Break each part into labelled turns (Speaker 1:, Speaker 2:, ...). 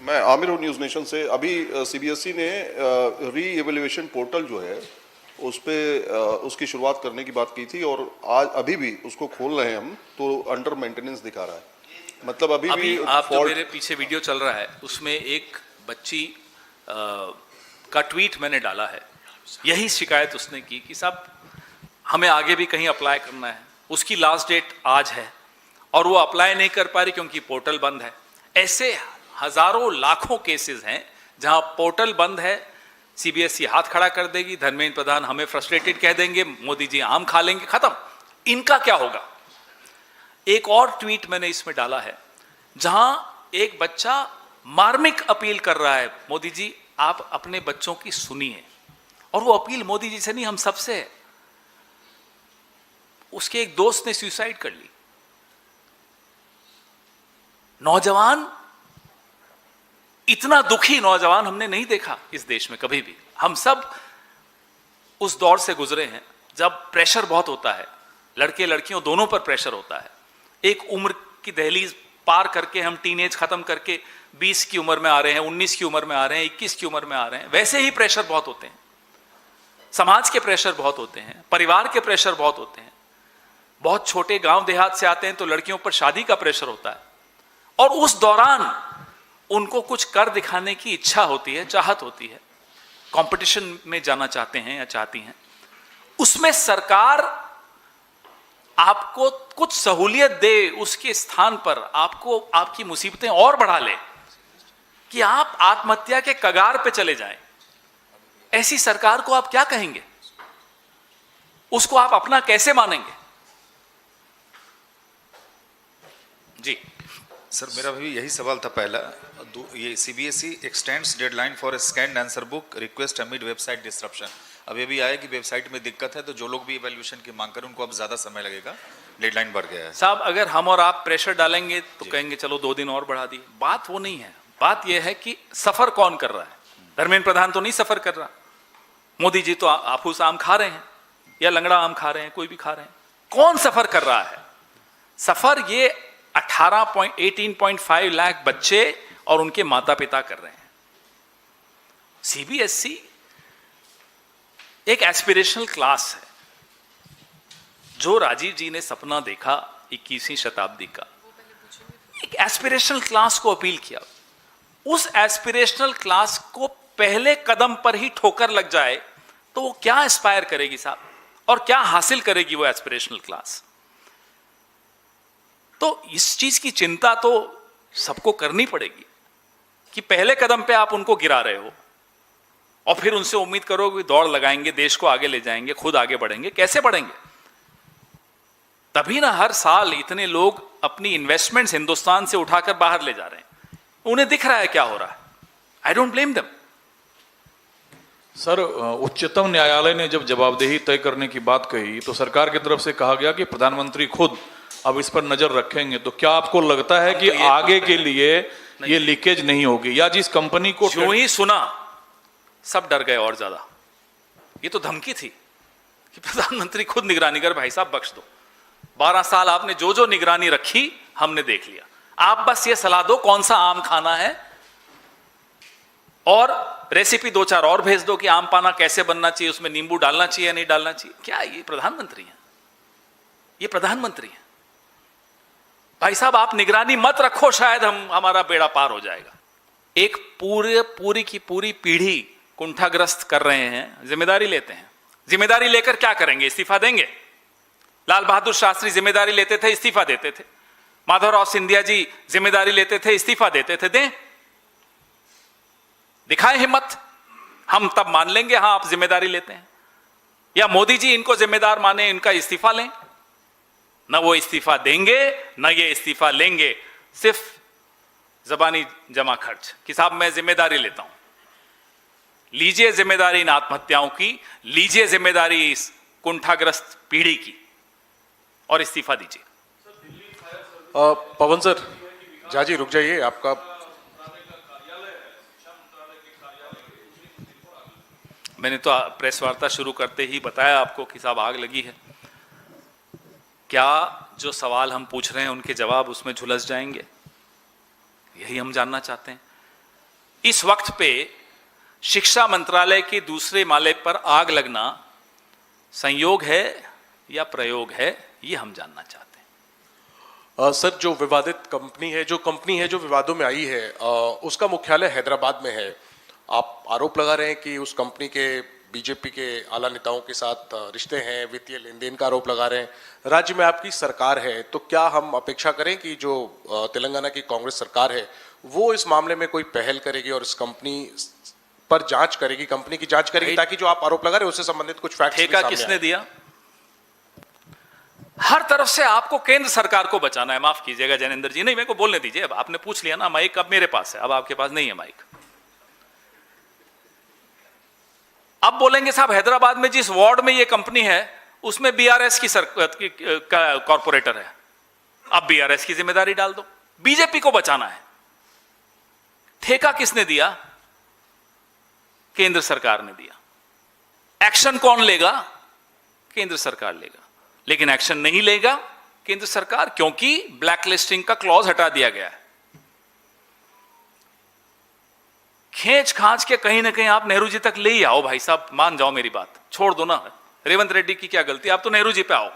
Speaker 1: मैं आमिर हूँ news nation से। अभी सीबीएसई ने री एवेल्युएशन पोर्टल जो है उस पे उसकी शुरुआत करने की बात की थी और आज अभी भी उसको खोल रहे हैं हम, तो अंडर मेंटेनेंस दिखा रहा है। मतलब अभी भी
Speaker 2: आप जो मेरे पीछे वीडियो चल रहा है उसमें एक बच्ची का ट्वीट मैंने डाला है। यही शिकायत उसने की कि साहब हमें आगे भी कहीं अप्लाई करना है, उसकी लास्ट डेट आज है और वो अप्लाई नहीं कर पा रही क्योंकि पोर्टल बंद है। ऐसे हजारों लाखों केसेस हैं जहां पोर्टल बंद है, सीबीएसई हाथ खड़ा कर देगी, धर्मेंद्र प्रधान हमें फ्रस्ट्रेटेड कह देंगे, मोदी जी आम खा लेंगे, खत्म। इनका क्या होगा? एक और ट्वीट मैंने इसमें डाला है जहां एक बच्चा मार्मिक अपील कर रहा है, मोदी जी आप अपने बच्चों की सुनिए। और वो अपील मोदी जी से नहीं, हम सबसे है। उसके एक दोस्त ने सुसाइड कर ली। नौजवान, इतना दुखी नौजवान हमने नहीं देखा इस देश में कभी भी। हम सब उस दौर से गुजरे हैं जब प्रेशर बहुत होता है, लड़के लड़कियों दोनों पर प्रेशर होता है। एक उम्र की दहलीज पार करके हम टीनेज खत्म करके 20 की उम्र में आ रहे हैं, 19 की उम्र में आ रहे हैं, 21 की उम्र में आ रहे हैं। वैसे ही प्रेशर बहुत होते हैं, समाज के प्रेशर बहुत होते हैं, परिवार के प्रेशर बहुत होते हैं। बहुत छोटे गांव देहात से आते हैं तो लड़कियों पर शादी का प्रेशर होता है और उस दौरान उनको कुछ कर दिखाने की इच्छा होती है, चाहत होती है, कंपटीशन में जाना चाहते हैं या चाहती हैं। उसमें सरकार आपको कुछ सहूलियत दे, उसके स्थान पर आपको आपकी मुसीबतें और बढ़ा ले कि आप आत्महत्या के कगार पे चले जाएं। ऐसी सरकार को आप क्या कहेंगे? उसको आप अपना कैसे मानेंगे? जी
Speaker 3: सर, मेरा भी यही सवाल था पहला। ये CBSE x tends deadline for scanned answer book request amid website disruption. अब ये भी आया कि वेबसाइट में दिक्कत है, तो जो लोग भी इवैल्यूएशन की मांग करें उनको अब ज्यादा समय लगेगा, डेडलाइन बढ़ गया है।
Speaker 2: साहब अगर हम और आप प्रेशर डालेंगे तो कहेंगे चलो 2 दिन और बढ़ा दिए। बात वो नहीं है, बात यह है कि सफर कौन कर रहा है। धर्मेंद्र प्रधान तो नहीं सफर कर रहा, मोदी जी तो आफूस आम खा रहे हैं या लंगड़ा आम खा रहे हैं, कोई भी खा रहे हैं। कौन सफर कर रहा है? सफर ये 18.5 लाख बच्चे और उनके माता पिता कर रहे हैं। सीबीएसई एक एस्पिरेशनल क्लास है। जो राजीव जी ने सपना देखा 21वीं शताब्दी का, एक एस्पिरेशनल क्लास को अपील किया। उस एस्पिरेशनल क्लास को पहले कदम पर ही ठोकर लग जाए तो वो क्या एस्पायर करेगी साहब, और क्या हासिल करेगी वो एस्पिरेशनल क्लास? तो इस चीज की चिंता तो सबको करनी पड़ेगी कि पहले कदम पे आप उनको गिरा रहे हो और फिर उनसे उम्मीद करो कि दौड़ लगाएंगे, देश को आगे ले जाएंगे, खुद आगे बढ़ेंगे। कैसे बढ़ेंगे? तभी ना हर साल इतने लोग अपनी इन्वेस्टमेंट्स हिंदुस्तान से उठाकर बाहर ले जा रहे हैं। उन्हें दिख रहा है क्या हो रहा है। I don't blame them.
Speaker 4: Sir, उच्चतम न्यायालय ने जब जवाबदेही तय करने की बात कही तो सरकार की तरफ से कहा गया कि प्रधानमंत्री खुद अब इस पर नजर रखेंगे। तो क्या आपको लगता है कि आगे के लिए ये लीकेज नहीं होगी, या जिस कंपनी को
Speaker 2: जो ही सुना सब डर गए और ज्यादा? ये तो धमकी थी कि प्रधानमंत्री खुद निगरानी कर, भाई साहब बख्श दो। 12 साल आपने जो जो निगरानी रखी हमने देख लिया, आप बस ये सलाह दो कौन सा आम खाना है और रेसिपी 2-4 और भेज दो कि आम पाना कैसे बनना चाहिए, उसमें नींबू डालना चाहिए या नहीं डालना चाहिए। क्या ये प्रधानमंत्री है? ये प्रधानमंत्री है। भाई साहब आप निगरानी मत रखो, शायद हमारा बेड़ा पार हो जाएगा। एक पूरी की पूरी पीढ़ी कुंठाग्रस्त कर रहे हैं, जिम्मेदारी लेते हैं। जिम्मेदारी लेकर क्या करेंगे? इस्तीफा देंगे। लाल बहादुर शास्त्री जिम्मेदारी लेते थे, इस्तीफा देते थे। माधवराव सिंधिया जी जिम्मेदारी लेते थे, इस्तीफा देते थे। दें, दिखाएं हिम्मत, हम तब मान लेंगे हाँ आप जिम्मेदारी लेते हैं। या मोदी जी इनको जिम्मेदार माने, इनका इस्तीफा लें। न वो इस्तीफा देंगे न ये इस्तीफा लेंगे, सिर्फ जबानी जमा खर्च कि साहब मैं जिम्मेदारी लेता हूं। लीजिए जिम्मेदारी इन आत्महत्याओं की, लीजिए जिम्मेदारी इस कुंठाग्रस्त पीढ़ी की और इस्तीफा दीजिए।
Speaker 5: पवन सर, जाजी रुक जाइए। आपका
Speaker 2: मैंने तो प्रेस वार्ता शुरू करते ही बताया आपको कि साहब आग लगी है। क्या जो सवाल हम पूछ रहे हैं उनके जवाब उसमें झुलस जाएंगे? यही हम जानना चाहते हैं। इस वक्त पे शिक्षा मंत्रालय के दूसरे माले पर आग लगना संयोग है या प्रयोग है, ये हम जानना चाहते हैं।
Speaker 5: सर, जो विवादित कंपनी है, जो विवादों में आई है, उसका मुख्यालय हैदराबाद में है। आप आरोप लगा रहे हैं कि उस कंपनी के बीजेपी के आला नेताओं के साथ रिश्ते हैं, वित्तीय लेन देन का आरोप लगा रहे हैं। राज्य में आपकी सरकार है, तो क्या हम अपेक्षा करें कि जो तेलंगाना की कांग्रेस सरकार है वो इस मामले में कोई पहल करेगी और इस कंपनी पर जांच करेगी, कंपनी की जांच करेगी, ताकि जो आप आरोप लगा रहे हैं उससे संबंधित कुछ फैक्ट्स
Speaker 2: ठेका किसने दिया? हर तरफ से आपको केंद्र सरकार को बचाना है। माफ कीजिएगा जैनेंद्र जी, नहीं मेरे को बोलने दीजिए। अब आपने पूछ लिया ना, माइक अब मेरे पास है, अब आपके पास नहीं है माइक। अब बोलेंगे साहब हैदराबाद में जिस वार्ड में ये कंपनी है उसमें बीआरएस की कॉर्पोरेटर है, अब बीआरएस की जिम्मेदारी डाल दो। बीजेपी को बचाना है। ठेका किसने दिया? केंद्र सरकार ने दिया। एक्शन कौन लेगा? केंद्र सरकार लेगा। लेकिन एक्शन नहीं लेगा केंद्र सरकार, क्योंकि ब्लैकलिस्टिंग का क्लॉज हटा दिया गया है। खींच खांच के कहीं ना कहीं आप नेहरू जी तक ले ही आओ भाई साहब, मान जाओ मेरी बात, छोड़ दो ना। रेवंत रेड्डी की क्या गलती, आप तो नेहरू जी पे आओ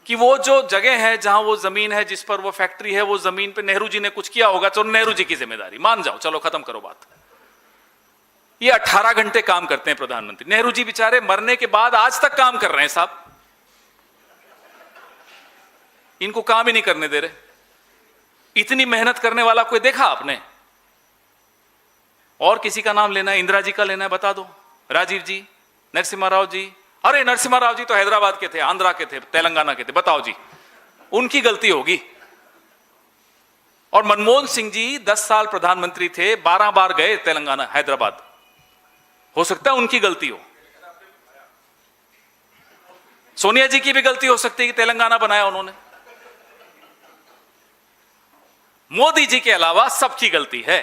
Speaker 2: कि वो जो जगह है जहां वो जमीन है जिस पर वो फैक्ट्री है, वो जमीन पे नेहरू जी ने कुछ किया होगा तो नेहरू जी की जिम्मेदारी, मान जाओ, चलो खत्म करो बात। ये 18 घंटे काम करते हैं प्रधानमंत्री। नेहरू जी बेचारे मरने के बाद आज तक काम कर रहे हैं साहब, इनको काम ही नहीं करने दे रहे। इतनी मेहनत करने वाला कोई देखा आपने? और किसी का नाम लेना है, इंदिरा जी का लेना है, बता दो। राजीव जी, नरसिम्हा राव जी, अरे नरसिम्हा राव जी तो हैदराबाद के थे, आंध्रा के थे, तेलंगाना के थे, बताओ जी, उनकी गलती होगी। और मनमोहन सिंह जी 10 साल प्रधानमंत्री थे, 12 बार गए तेलंगाना, हैदराबाद, हो सकता है उनकी गलती हो। सोनिया जी की भी गलती हो सकती है कि तेलंगाना बनाया उन्होंने। मोदी जी के अलावा सबकी गलती है।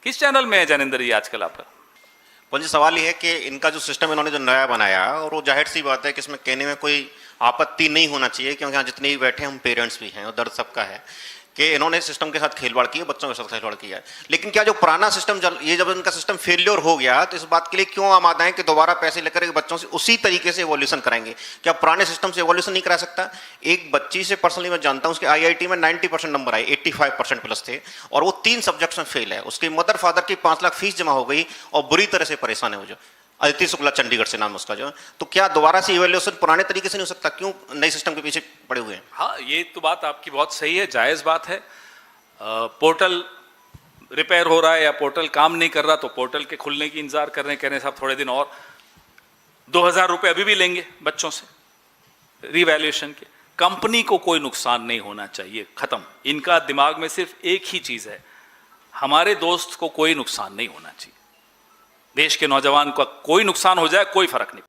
Speaker 2: किस चैनल में है जैनेंद्र जी आजकल आपका?
Speaker 6: मुझे सवाल ये है कि इनका जो सिस्टम इन्होंने जो नया बनाया, और वो जाहिर सी बात है कि इसमें कहने में कोई आपत्ति नहीं होना चाहिए, क्योंकि यहाँ जितने भी बैठे हैं हम पेरेंट्स भी हैं और दर्द सबका है कि इन्होंने सिस्टम के साथ खेलवाड़ की है, बच्चों के साथ खेलवाड़ किया है। लेकिन क्या जो पुराना सिस्टम ये जब इनका सिस्टम फेलियर हो गया तो इस बात के लिए क्यों आमादा है कि दोबारा पैसे लेकर के बच्चों से उसी तरीके से एवोल्यूशन कराएंगे? क्या पुराने सिस्टम से एवोल्यूशन नहीं करा सकता? एक बच्ची से पर्सनली मैं जानता हूं, उसके आईआईटी में 90% नंबर आए, 85% प्लस थे, और वो 3 सब्जेक्ट्स में फेल है। उसके मदर फादर की 5 लाख फीस जमा हो गई और बुरी तरह से परेशान है वो, जो अदिति शुक्ला, चंडीगढ़ से नाम उसका जो। तो क्या दोबारा से इवैल्यूएशन पुराने तरीके से नहीं हो सकता? क्यों नए सिस्टम के पीछे पड़े हुए हैं?
Speaker 2: हाँ, ये तो बात आपकी बहुत सही है, जायज बात है। पोर्टल रिपेयर हो रहा है या पोर्टल काम नहीं कर रहा तो पोर्टल के खुलने की इंतजार कर रहे हैं, कह रहे हैं साहब थोड़े दिन और, 2000 रुपये अभी भी लेंगे बच्चों से रिवैल्यूएशन के। कंपनी को कोई नुकसान नहीं होना चाहिए, खत्म। इनका दिमाग में सिर्फ एक ही चीज है, हमारे दोस्त को कोई नुकसान नहीं होना चाहिए, देश के नौजवान का कोई नुकसान हो जाए कोई फर्क नहीं।